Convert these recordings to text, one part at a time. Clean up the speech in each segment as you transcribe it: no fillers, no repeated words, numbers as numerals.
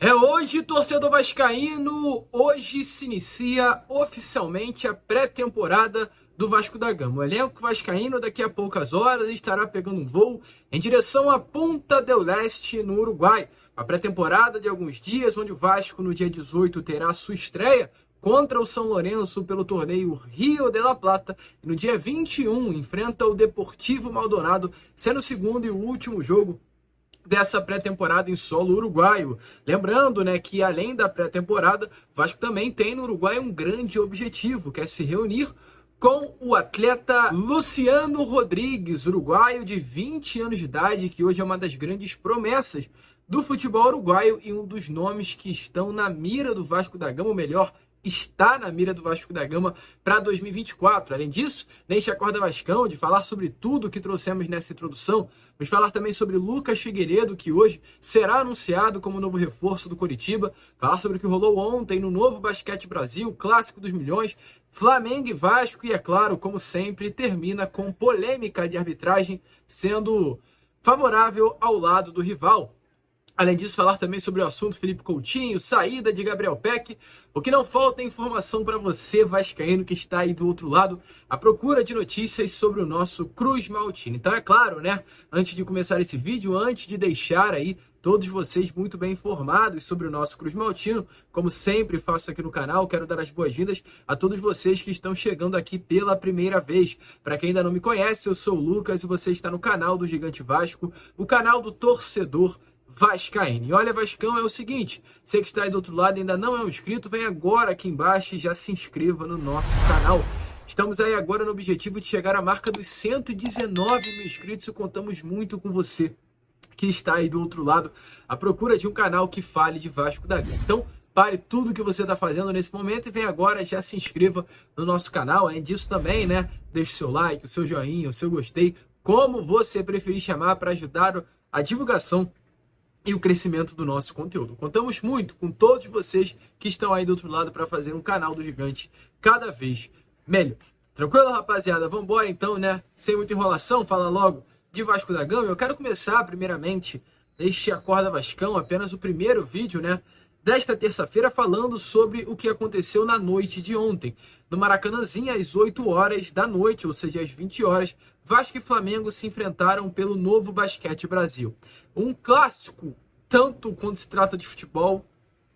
É hoje, torcedor vascaíno. Hoje se inicia oficialmente a pré-temporada do Vasco da Gama. O elenco vascaíno daqui a poucas horas estará pegando um voo em direção a Punta del Este, no Uruguai. A pré-temporada de alguns dias, onde o Vasco no dia 18 terá sua estreia contra o São Lourenço pelo torneio Rio de la Plata. E no dia 21 enfrenta o Deportivo Maldonado, sendo o segundo e o último jogo dessa pré-temporada em solo uruguaio. Lembrando, né, que além da pré-temporada, Vasco também tem no Uruguai um grande objetivo, que é se reunir com o atleta Luciano Rodrigues, uruguaio de 20 anos de idade, que hoje é uma das grandes promessas do futebol uruguaio e um dos nomes que estão na mira do Vasco da Gama, ou melhor, está na mira do Vasco da Gama para 2024. Além disso, neste Acorda Vascão, de falar sobre tudo que trouxemos nessa introdução, vamos falar também sobre Lucas Figueiredo, que hoje será anunciado como novo reforço do Coritiba, falar sobre o que rolou ontem no Novo Basquete Brasil, Clássico dos Milhões, Flamengo e Vasco, e é claro, como sempre, termina com polêmica de arbitragem sendo favorável ao lado do rival. Além disso, falar também sobre o assunto Felipe Coutinho, saída de Gabriel Peck. O que não falta é informação para você, vascaíno, que está aí do outro lado, à procura de notícias sobre o nosso Cruz Maltino. Então, é claro, né, antes de começar esse vídeo, antes de deixar aí todos vocês muito bem informados sobre o nosso Cruz Maltino, como sempre faço aqui no canal, quero dar as boas-vindas a todos vocês que estão chegando aqui pela primeira vez. Para quem ainda não me conhece, eu sou o Lucas e você está no canal do Gigante Vasco, o canal do torcedor vascaíno. E olha, Vascão, é o seguinte, você que está aí do outro lado e ainda não é um inscrito, vem agora aqui embaixo e já se inscreva no nosso canal. Estamos aí agora no objetivo de chegar à marca dos 119 mil inscritos e contamos muito com você que está aí do outro lado à procura de um canal que fale de Vasco da Gama. Então, pare tudo que você está fazendo nesse momento e vem agora, já se inscreva no nosso canal. Além disso também, né, deixe o seu like, o seu joinha, o seu gostei, como você preferir chamar, para ajudar a divulgação e o crescimento do nosso conteúdo. Contamos muito com todos vocês que estão aí do outro lado para fazer um canal do Gigante cada vez melhor. Tranquilo, rapaziada? Vamos embora então, né? Sem muita enrolação, fala logo de Vasco da Gama. Eu quero começar primeiramente este Acorda Vascão, apenas o primeiro vídeo, né, desta terça-feira, falando sobre o que aconteceu na noite de ontem. No Maracanãzinho, às 8 horas da noite, ou seja, às 20 horas, Vasco e Flamengo se enfrentaram pelo Novo Basquete Brasil. Um clássico, tanto quando se trata de futebol,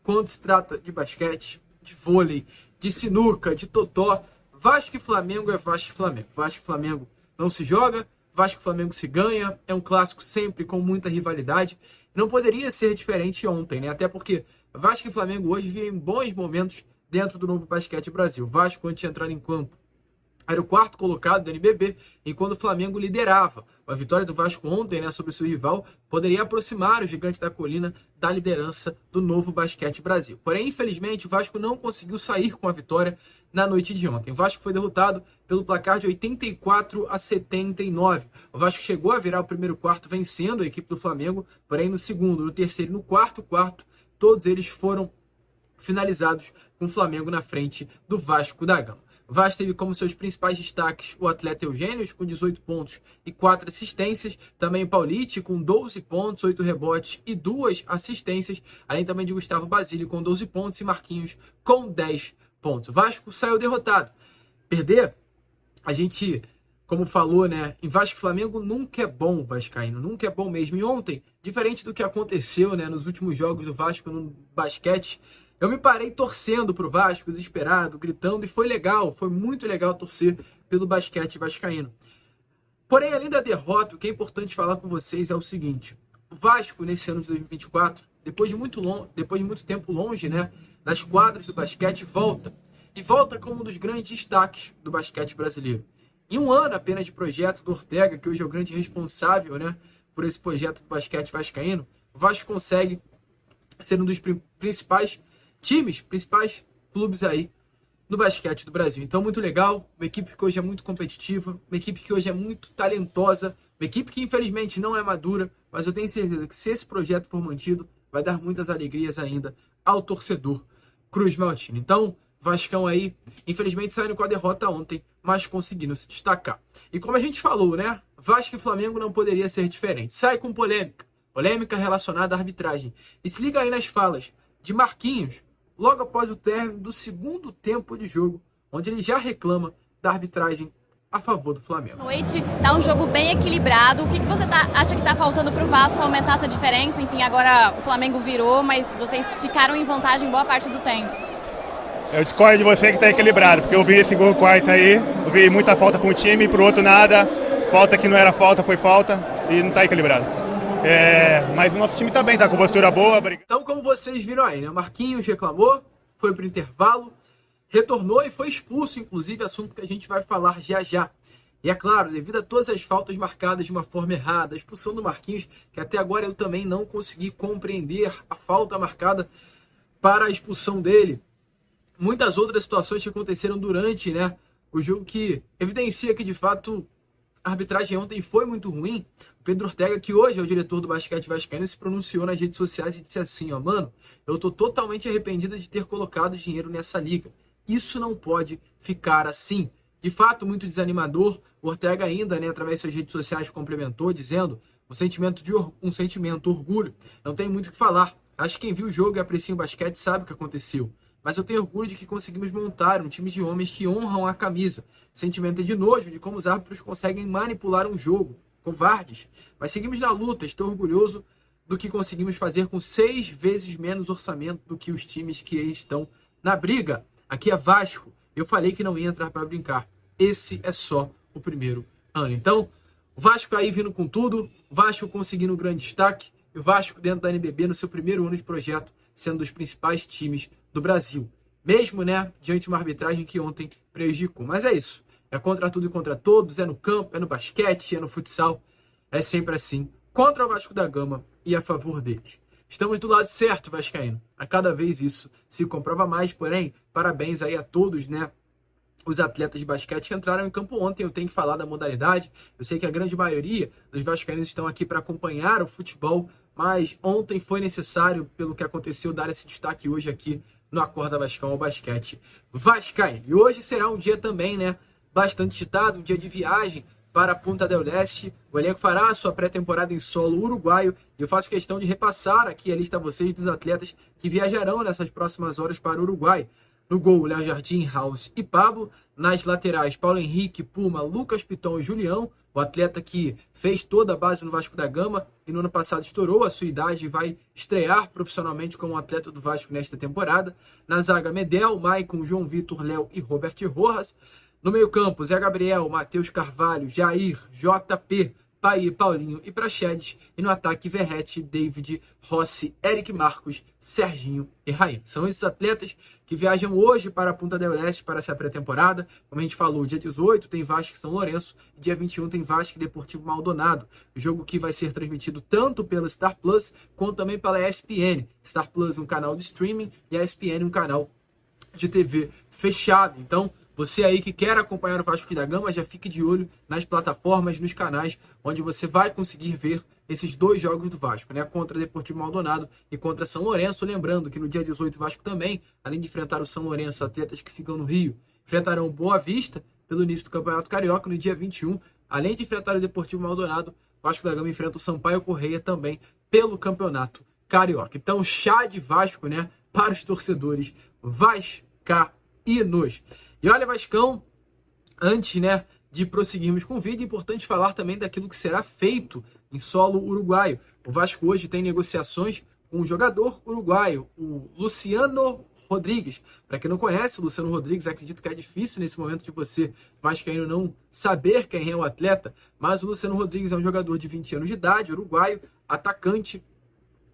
quando se trata de basquete, de vôlei, de sinuca, de totó. Vasco e Flamengo é Vasco e Flamengo. Vasco e Flamengo não se joga, Vasco e Flamengo se ganha. É um clássico sempre com muita rivalidade. Não poderia ser diferente ontem, né? Até porque Vasco e Flamengo hoje vivem bons momentos dentro do Novo Basquete Brasil. Vasco, antes de entrar em campo, era o quarto colocado do NBB, enquanto o Flamengo liderava. A vitória do Vasco ontem, né, sobre seu rival, poderia aproximar o Gigante da Colina da liderança do Novo Basquete Brasil. Porém, infelizmente, o Vasco não conseguiu sair com a vitória na noite de ontem. O Vasco foi derrotado pelo placar de 84-79. O Vasco chegou a virar o primeiro quarto vencendo a equipe do Flamengo, porém no segundo, no terceiro e no quarto, todos eles foram finalizados com o Flamengo na frente do Vasco da Gama. O Vasco teve como seus principais destaques o atleta Eugênio, com 18 pontos e 4 assistências. Também o Paulite, com 12 pontos, 8 rebotes e 2 assistências. Além também de Gustavo Basílio, com 12 pontos, e Marquinhos, com 10 pontos. O Vasco saiu derrotado. Perder, a gente, como falou, né, em Vasco e Flamengo nunca é bom, vascaíno, nunca é bom mesmo. E ontem, diferente do que aconteceu, né, nos últimos jogos do Vasco no basquete, eu me parei torcendo pro Vasco, desesperado, gritando, e foi legal, foi muito legal torcer pelo basquete vascaíno. Porém, além da derrota, o que é importante falar com vocês é o seguinte: o Vasco, nesse ano de 2024, depois de muito tempo longe, né, das quadras do basquete, volta. E volta como um dos grandes destaques do basquete brasileiro. Em um ano apenas de projeto do Ortega, que hoje é o grande responsável, né, por esse projeto do basquete vascaíno, o Vasco consegue ser um dos principais clubes aí no basquete do Brasil. Então, muito legal, uma equipe que hoje é muito competitiva, uma equipe que hoje é muito talentosa, uma equipe que infelizmente não é madura, mas eu tenho certeza que se esse projeto for mantido, vai dar muitas alegrias ainda ao torcedor Cruz Maltino. Então, Vascão aí, infelizmente saindo com a derrota ontem, mas conseguindo se destacar. E como a gente falou, né, Vasco e Flamengo não poderia ser diferente. Sai com polêmica. polêmica relacionada à arbitragem. E se liga aí nas falas de Marquinhos, logo após o término do segundo tempo de jogo, onde ele já reclama da arbitragem a favor do Flamengo. Noite, tá um jogo bem equilibrado. O que você acha que tá faltando pro Vasco aumentar essa diferença? Enfim, agora o Flamengo virou, mas vocês ficaram em vantagem boa parte do tempo. Eu discordo de você que tá equilibrado, porque eu vi esse gol quarto aí, eu vi muita falta para um time, pro outro nada, falta que não era falta, foi falta, e não tá equilibrado. Mas o nosso time tá bem, tá com postura boa. Então, como vocês viram aí, né? Marquinhos reclamou, foi pro intervalo, retornou e foi expulso, inclusive, assunto que a gente vai falar já já. E é claro, devido a todas as faltas marcadas de uma forma errada, a expulsão do Marquinhos, que até agora eu também não consegui compreender a falta marcada para a expulsão dele. Muitas outras situações que aconteceram durante, né, o jogo que evidencia que, de fato, a arbitragem ontem foi muito ruim. O Pedro Ortega, que hoje é o diretor do basquete vascaíno, se pronunciou nas redes sociais e disse assim, ó, mano, eu tô totalmente arrependido de ter colocado dinheiro nessa liga. Isso não pode ficar assim. De fato, muito desanimador. O Ortega ainda, né, através de suas redes sociais, complementou, dizendo um sentimento orgulho. Não tem muito o que falar. Acho que quem viu o jogo e aprecia o basquete sabe o que aconteceu. Mas eu tenho orgulho de que conseguimos montar um time de homens que honram a camisa. Sentimento é de nojo de como os árbitros conseguem manipular um jogo. Covardes. Mas seguimos na luta. Estou orgulhoso do que conseguimos fazer com 6 vezes menos orçamento do que os times que estão na briga. Aqui é Vasco. Eu falei que não ia entrar para brincar. Esse é só o primeiro ano. Então, o Vasco aí vindo com tudo. O Vasco conseguindo um grande destaque. E o Vasco dentro da NBB no seu primeiro ano de projeto, sendo um dos principais times do Brasil. Mesmo, né, diante de uma arbitragem que ontem prejudicou. Mas é isso. É contra tudo e contra todos. É no campo, é no basquete, é no futsal. É sempre assim. Contra o Vasco da Gama e a favor deles. Estamos do lado certo, vascaíno. A cada vez isso se comprova mais, porém, parabéns aí a todos, né? Os atletas de basquete que entraram em campo ontem. Eu tenho que falar da modalidade. Eu sei que a grande maioria dos vascaínos estão aqui para acompanhar o futebol, mas ontem foi necessário, pelo que aconteceu, dar esse destaque hoje aqui no Acorda Vascão ao basquete vascaíno. E hoje será um dia também, né? Bastante agitado, um dia de viagem para Punta del Este. O elenco fará a sua pré-temporada em solo uruguaio e eu faço questão de repassar aqui a lista a vocês dos atletas que viajarão nessas próximas horas para o Uruguai. No gol, Léo Jardim, House e Pablo. Nas laterais, Paulo Henrique, Puma, Lucas Piton e Julião. O atleta que fez toda a base no Vasco da Gama e no ano passado estourou a sua idade e vai estrear profissionalmente como atleta do Vasco nesta temporada. Na zaga, Medel, Maicon, João Vitor, Léo e Robert Rojas. No meio-campo, Zé Gabriel, Matheus Carvalho, Jair, JP, Pai, Paulinho e Praxedes. E no ataque, Verrete, David, Rossi, Eric Marcos, Serginho e Raí. São esses atletas que viajam hoje para a Punta del Este para essa pré-temporada. Como a gente falou, dia 18 tem Vasco e São Lourenço. Dia 21 tem Vasco e Deportivo Maldonado. Jogo que vai ser transmitido tanto pela Star Plus quanto também pela ESPN. Star Plus um canal de streaming e a ESPN um canal de TV fechado. Então, você aí que quer acompanhar o Vasco da Gama, já fique de olho nas plataformas, nos canais, onde você vai conseguir ver esses 2 jogos do Vasco, né? Contra o Deportivo Maldonado e contra São Lourenço. Lembrando que no dia 18 o Vasco também, além de enfrentar o São Lourenço, atletas que ficam no Rio, enfrentarão o Boa Vista pelo início do Campeonato Carioca. No dia 21, além de enfrentar o Deportivo Maldonado, o Vasco da Gama enfrenta o Sampaio Correia também pelo Campeonato Carioca. Então, chá de Vasco, né? Para os torcedores vascaínos. E olha, Vascão, antes, né, de prosseguirmos com o vídeo, é importante falar também daquilo que será feito em solo uruguaio. O Vasco hoje tem negociações com um jogador uruguaio, o Luciano Rodrigues. Para quem não conhece, o Luciano Rodrigues, acredito que é difícil nesse momento de você, vascaíno, não saber quem é o atleta, mas o Luciano Rodrigues é um jogador de 20 anos de idade, uruguaio, atacante,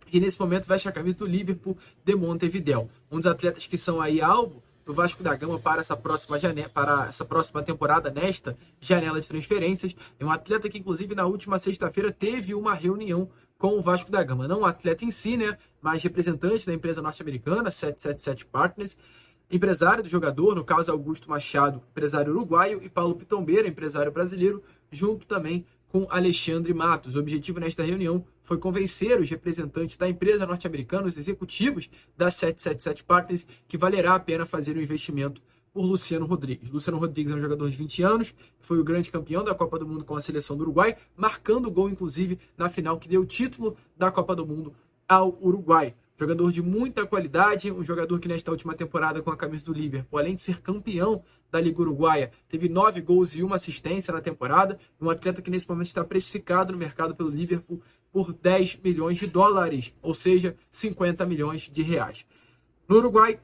que nesse momento veste a camisa do Liverpool de Montevideo. Um dos atletas que são aí alvo do Vasco da Gama para essa próxima temporada, nesta janela de transferências. É um atleta que, inclusive, na última sexta-feira teve uma reunião com o Vasco da Gama. Não o atleta em si, né, mas representante da empresa norte-americana, 777 Partners, empresário do jogador, no caso Augusto Machado, empresário uruguaio, e Paulo Pitombeira, empresário brasileiro, junto também com Alexandre Matos. O objetivo nesta reunião foi convencer os representantes da empresa norte-americana, os executivos da 777 Partners, que valerá a pena fazer um investimento por Luciano Rodrigues. Luciano Rodrigues é um jogador de 20 anos, foi o grande campeão da Copa do Mundo com a seleção do Uruguai, marcando gol, inclusive, na final que deu o título da Copa do Mundo ao Uruguai. Jogador de muita qualidade, um jogador que nesta última temporada com a camisa do Liverpool, além de ser campeão da Liga Uruguaia, teve 9 gols e 1 assistência na temporada, um atleta que nesse momento está precificado no mercado pelo Liverpool por 10 milhões de dólares, ou seja, 50 milhões de reais. No Uruguai,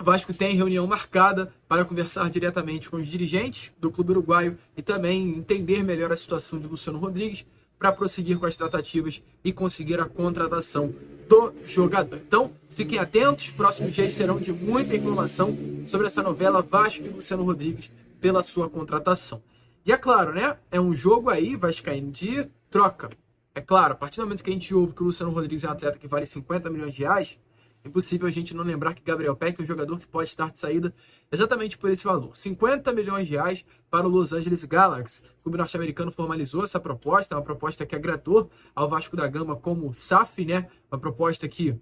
o Vasco tem reunião marcada para conversar diretamente com os dirigentes do clube uruguaio e também entender melhor a situação de Luciano Rodrigues para prosseguir com as tratativas e conseguir a contratação do jogador. Então, fiquem atentos, próximos dias serão de muita informação sobre essa novela Vasco e Luciano Rodrigues pela sua contratação. E é claro, né? É um jogo aí, vascaíno, de troca. É claro, a partir do momento que a gente ouve que o Luciano Rodrigues é um atleta que vale 50 milhões de reais, é impossível a gente não lembrar que Gabriel Peck é um jogador que pode estar de saída exatamente por esse valor. 50 milhões de reais para o Los Angeles Galaxy. O clube norte-americano formalizou essa proposta, uma proposta que agradou ao Vasco da Gama como SAF, né? Uma proposta que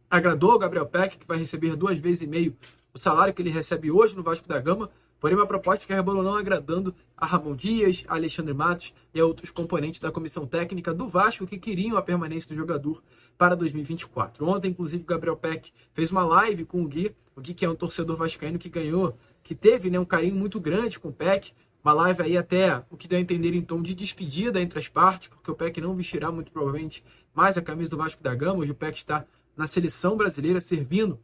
agradou ao Gabriel Peck, que vai receber 2,5 vezes o salário que ele recebe hoje no Vasco da Gama, porém uma proposta que acabou não agradando a Ramon Dias, a Alexandre Matos e a outros componentes da comissão técnica do Vasco que queriam a permanência do jogador para 2024. Ontem, inclusive, o Gabriel Peck fez uma live com o Gui que é um torcedor vascaíno que teve, né, um carinho muito grande com o Peck, uma live aí até o que deu a entender em tom de despedida entre as partes, porque o Peck não vestirá muito provavelmente mais a camisa do Vasco da Gama. Hoje o Peck está na seleção brasileira servindo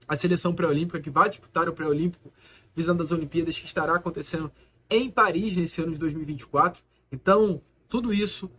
a seleção pré-olímpica que vai disputar o pré-olímpico visando as Olimpíadas que estará acontecendo em Paris nesse ano de 2024. Então, tudo isso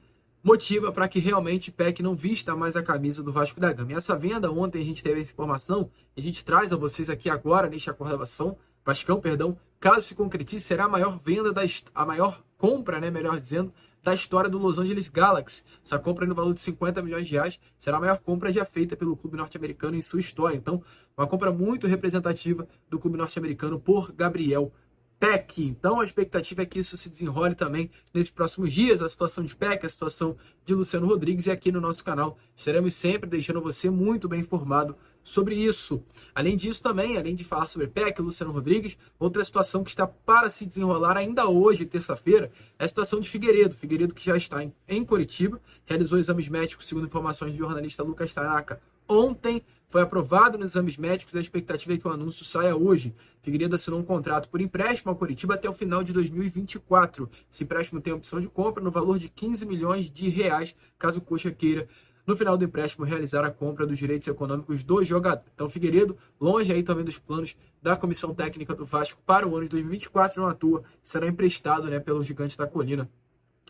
motiva para que realmente Peck não vista mais a camisa do Vasco da Gama. E essa venda, ontem a gente teve essa informação, a gente traz a vocês aqui agora, neste Acordação, Vascão, perdão, caso se concretize, será a maior venda, a maior compra, né, melhor dizendo, da história do Los Angeles Galaxy. Essa compra no valor de 50 milhões de reais será a maior compra já feita pelo clube norte-americano em sua história. Então, uma compra muito representativa do clube norte-americano por Gabriel Peck. Então, a expectativa é que isso se desenrole também nesses próximos dias, a situação de Peck, a situação de Luciano Rodrigues, e aqui no nosso canal estaremos sempre deixando você muito bem informado sobre isso. Além disso também, além de falar sobre Peck e Luciano Rodrigues, outra situação que está para se desenrolar ainda hoje, terça-feira, é a situação de Figueiredo. Figueiredo que já está em Curitiba, realizou exames médicos, segundo informações do jornalista Lucas Tanaka, ontem. Foi aprovado nos exames médicos e a expectativa é que o anúncio saia hoje. Figueiredo assinou um contrato por empréstimo ao Curitiba até o final de 2024. Esse empréstimo tem a opção de compra no valor de 15 milhões de reais, caso o Coxa queira, no final do empréstimo, realizar a compra dos direitos econômicos do jogador. Então, Figueiredo, longe aí também dos planos da comissão técnica do Vasco para o ano de 2024, não atua, será emprestado, né, pelo Gigante da Colina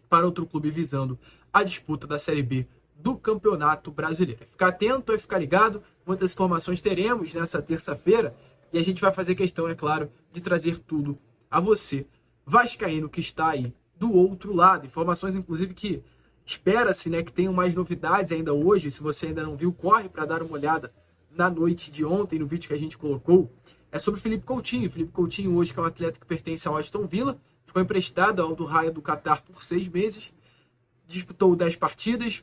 para outro clube visando a disputa da Série B do Campeonato Brasileiro. Ficar atento e ficar ligado, muitas informações teremos nessa terça-feira e a gente vai fazer questão, é claro, de trazer tudo a você, vascaíno, que está aí do outro lado. Informações, inclusive, que espera-se, né, que tenham mais novidades ainda hoje. Se você ainda não viu, corre para dar uma olhada na noite de ontem, no vídeo que a gente colocou. É sobre Felipe Coutinho. Felipe Coutinho hoje, que é um atleta que pertence ao Aston Villa, ficou emprestado ao Al-Duhail do Catar por 6 meses, disputou 10 partidas,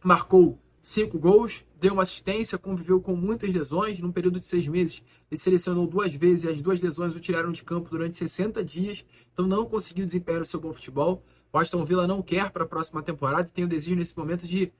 marcou 5 gols, deu uma assistência, conviveu com muitas lesões. Num período de 6 meses, ele selecionou 2 vezes e as 2 lesões o tiraram de campo durante 60 dias, então não conseguiu desempenhar o seu bom futebol. O Aston Villa não quer para a próxima temporada e tem o desejo nesse momento de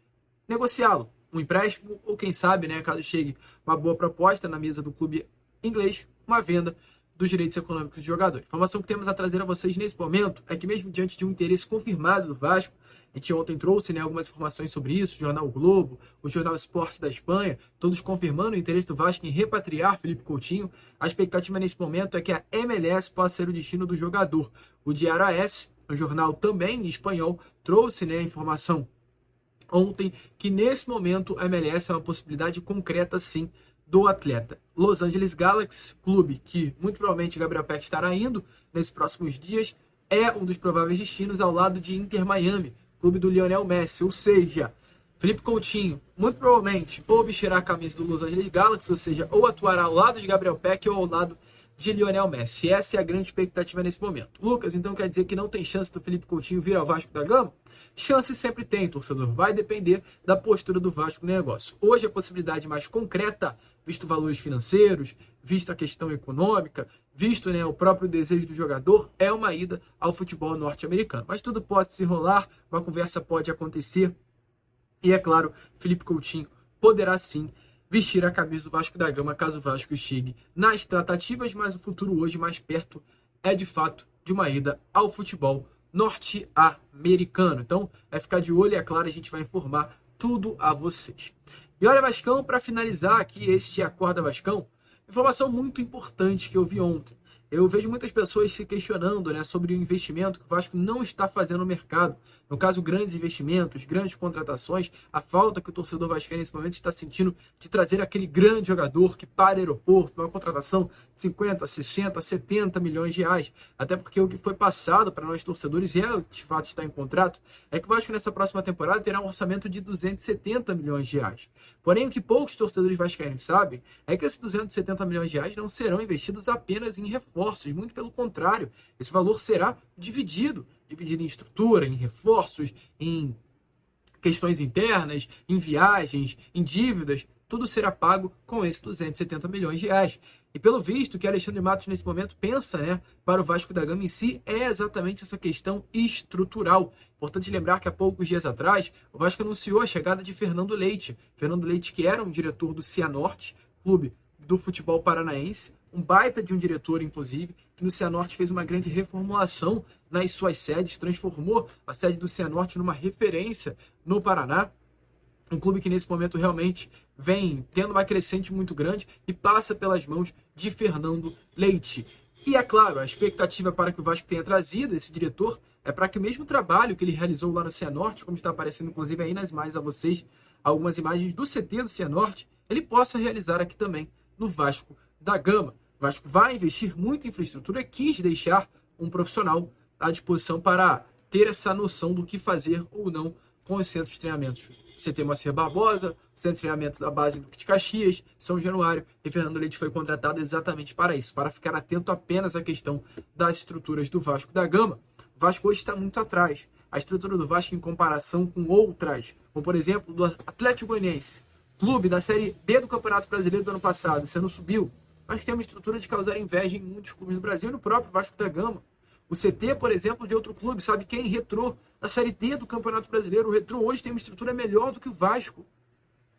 negociá-lo. Um empréstimo ou quem sabe, né, caso chegue uma boa proposta na mesa do clube inglês, uma venda dos direitos econômicos do jogador. A informação que temos a trazer a vocês nesse momento é que mesmo diante de um interesse confirmado do Vasco, a gente ontem trouxe, né, algumas informações sobre isso, o Jornal o Globo, o Jornal Esportes da Espanha, todos confirmando o interesse do Vasco em repatriar Felipe Coutinho. A expectativa nesse momento é que a MLS possa ser o destino do jogador. O Diário AS, um jornal também em espanhol, trouxe, né, a informação ontem que nesse momento a MLS é uma possibilidade concreta, sim, do atleta. Los Angeles Galaxy, clube que muito provavelmente Gabriel Peck estará indo nesses próximos dias, é um dos prováveis destinos ao lado de Inter Miami, clube do Lionel Messi. Ou seja, Felipe Coutinho muito provavelmente ou vestirá a camisa do Los Angeles Galaxy, ou seja, ou atuará ao lado de Gabriel Peck ou ao lado de Lionel Messi. Essa é a grande expectativa nesse momento. Lucas, então quer dizer que não tem chance do Felipe Coutinho vir ao Vasco da Gama? Chance sempre tem, torcedor. Vai depender da postura do Vasco no negócio. Hoje a possibilidade mais concreta, visto valores financeiros, vista a questão econômica, visto, né, o próprio desejo do jogador, é uma ida ao futebol norte-americano. Mas tudo pode se enrolar, uma conversa pode acontecer. E é claro, Felipe Coutinho poderá sim vestir a camisa do Vasco da Gama caso o Vasco chegue nas tratativas, mas o futuro hoje mais perto é de fato de uma ida ao futebol norte-americano. Então, vai ficar de olho e é claro, a gente vai informar tudo a vocês. E olha, Vascão, para finalizar aqui este Acorda Vascão, informação muito importante que eu vi ontem. Eu vejo muitas pessoas se questionando, né, sobre o investimento que o Vasco não está fazendo no mercado. No caso, grandes investimentos, grandes contratações, a falta que o torcedor vascaíno nesse momento está sentindo de trazer aquele grande jogador que para o aeroporto, uma contratação de 50, 60, 70 milhões de reais. Até porque o que foi passado para nós torcedores, e de fato está em contrato, é que o Vasco nessa próxima temporada terá um orçamento de 270 milhões de reais. Porém, o que poucos torcedores vascaínos sabem é que esses 270 milhões de reais não serão investidos apenas em reforços, muito pelo contrário, esse valor será dividido em estrutura, em reforços, em questões internas, em viagens, em dívidas, tudo será pago com esses 270 milhões de reais. E pelo visto, o que Alexandre Matos nesse momento pensa, né, para o Vasco da Gama em si, é exatamente essa questão estrutural. Importante lembrar que há poucos dias atrás, o Vasco anunciou a chegada de Fernando Leite. Fernando Leite, que era um diretor do Cianorte, clube do futebol paranaense, um baita de um diretor, inclusive, que no Cianorte fez uma grande reformulação nas suas sedes, transformou a sede do Cianorte numa referência no Paraná. Um clube que nesse momento realmente vem tendo uma crescente muito grande e passa pelas mãos de Fernando Leite. E é claro, a expectativa para que o Vasco tenha trazido esse diretor é para que o mesmo trabalho que ele realizou lá no Cianorte, como está aparecendo inclusive aí nas imagens a vocês, algumas imagens do CT do Cianorte, ele possa realizar aqui também no Vasco da Gama. O Vasco vai investir muito em infraestrutura e quis deixar um profissional à disposição para ter essa noção do que fazer ou não com os centros de treinamentos. CT Moacir Barbosa, centro de treinamento da base do de Caxias, São Januário, e Fernando Leite foi contratado exatamente para isso, para ficar atento apenas à questão das estruturas do Vasco da Gama. O Vasco hoje está muito atrás. A estrutura do Vasco em comparação com outras, como por exemplo do Atlético Goianiense, clube da Série D do Campeonato Brasileiro do ano passado, você não subiu, mas tem uma estrutura de causar inveja em muitos clubes do Brasil e no próprio Vasco da Gama. O CT, por exemplo, de outro clube, sabe quem? Retrô, da Série D do Campeonato Brasileiro. O Retrô hoje tem uma estrutura melhor do que o Vasco.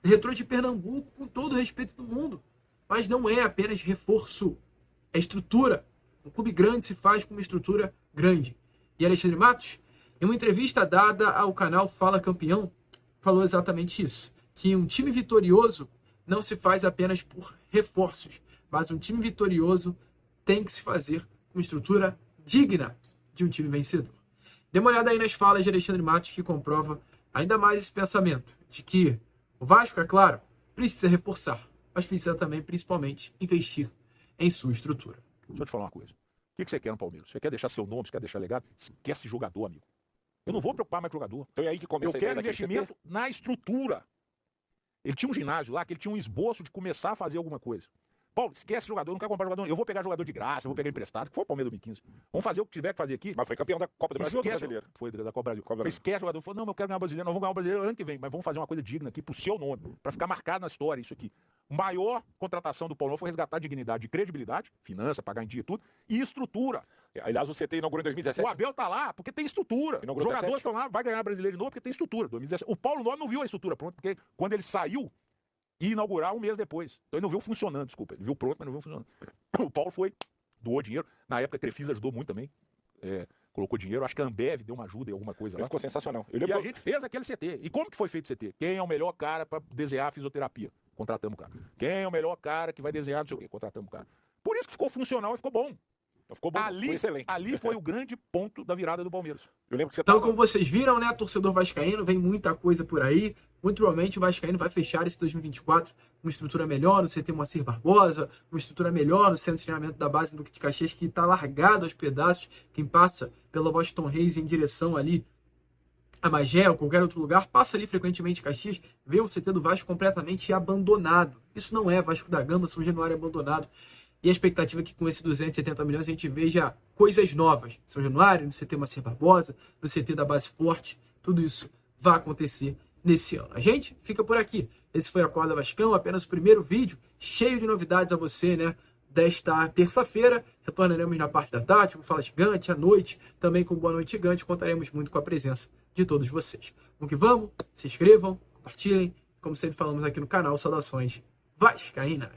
O Retrô de Pernambuco, com todo o respeito do mundo. Mas não é apenas reforço, é estrutura. Um clube grande se faz com uma estrutura grande. E Alexandre Matos, em uma entrevista dada ao canal Fala Campeão, falou exatamente isso. Que um time vitorioso não se faz apenas por reforços, mas um time vitorioso tem que se fazer com estrutura digna de um time vencedor. Dê uma olhada aí nas falas de Alexandre Matos, que comprova ainda mais esse pensamento de que o Vasco, é claro, precisa reforçar, mas precisa também, principalmente, investir em sua estrutura. Deixa eu te falar uma coisa. O que você quer no Palmeiras? Você quer deixar seu nome, você quer deixar legado? Esquece jogador, amigo. Eu não vou preocupar mais com jogador. Então é aí que começa Eu quero investimento na estrutura. Ele tinha um ginásio lá, que ele tinha um esboço de começar a fazer alguma coisa. Paulo, esquece jogador, eu não quero comprar jogador. Eu vou pegar jogador de graça, eu vou pegar emprestado, que foi o Palmeiras 2015. Vamos fazer o que tiver que fazer aqui. Mas foi campeão da Copa do Brasil ou do Esquece, Brasileiro? foi da Copa Brasil. Copa Brasil. Esquece jogador. Falou, não, eu quero ganhar o brasileiro. Nós vamos ganhar o brasileiro ano que vem, mas vamos fazer uma coisa digna aqui pro seu nome, pra ficar marcado na história isso aqui. Maior contratação do Paulo foi resgatar a dignidade de credibilidade, finança, pagar em dia e tudo, e estrutura. Aliás, o CT inaugurou em 2017. O Abel tá lá porque tem estrutura. Os Inaugurou jogadores 17. estão lá, vai ganhar brasileiro de novo porque tem estrutura. 2017. O Paulo Nobre não viu a estrutura pronta, porque quando ele saiu, ia inaugurar um mês depois. Então ele não viu funcionando, desculpa. Ele viu pronto, mas não viu funcionando. O Paulo foi, doou dinheiro. Na época a Crefisa ajudou muito também. Colocou dinheiro. Acho que a Ambev deu uma ajuda em alguma coisa Ele lá. ficou sensacional. Eu E lembro a gente fez aquele CT. E como que foi feito o CT? Quem é o melhor cara para desenhar a fisioterapia? Contratamos o cara. Quem é o melhor cara que vai desenhar não sei o quê? Contratamos o cara. Por isso que ficou funcional e ficou bom. ficou bom, Ali, foi excelente. ali foi o grande ponto da virada do Palmeiras. Eu lembro que você Então, tava... como vocês viram, né, torcedor vascaíno, vem muita coisa por aí. Muito provavelmente o Vascaíno vai fechar esse 2024 com uma estrutura melhor no CT Moacir Barbosa, uma estrutura melhor no centro de treinamento da base do Duque de Caxias, que está largado aos pedaços. Quem passa pela Washington Reis em direção ali a Magé ou qualquer outro lugar, passa ali frequentemente em Caxias, vê o CT do Vasco completamente abandonado. Isso não é Vasco da Gama, São Januário abandonado. E a expectativa é que com esses 270 milhões a gente veja coisas novas. São Januário, no CT Moacir Barbosa, no CT da Base Forte, tudo isso vai acontecer nesse ano. A gente fica por aqui. Esse foi a Acorda Vascão, apenas o primeiro vídeo, cheio de novidades a você, né? desta terça-feira. Retornaremos na parte da tarde com Fala Gigante, à noite, também com Boa Noite Gigante. Contaremos muito com a presença de todos vocês. Vamos que vamos, se inscrevam, compartilhem. Como sempre falamos aqui no canal, saudações vascaínas.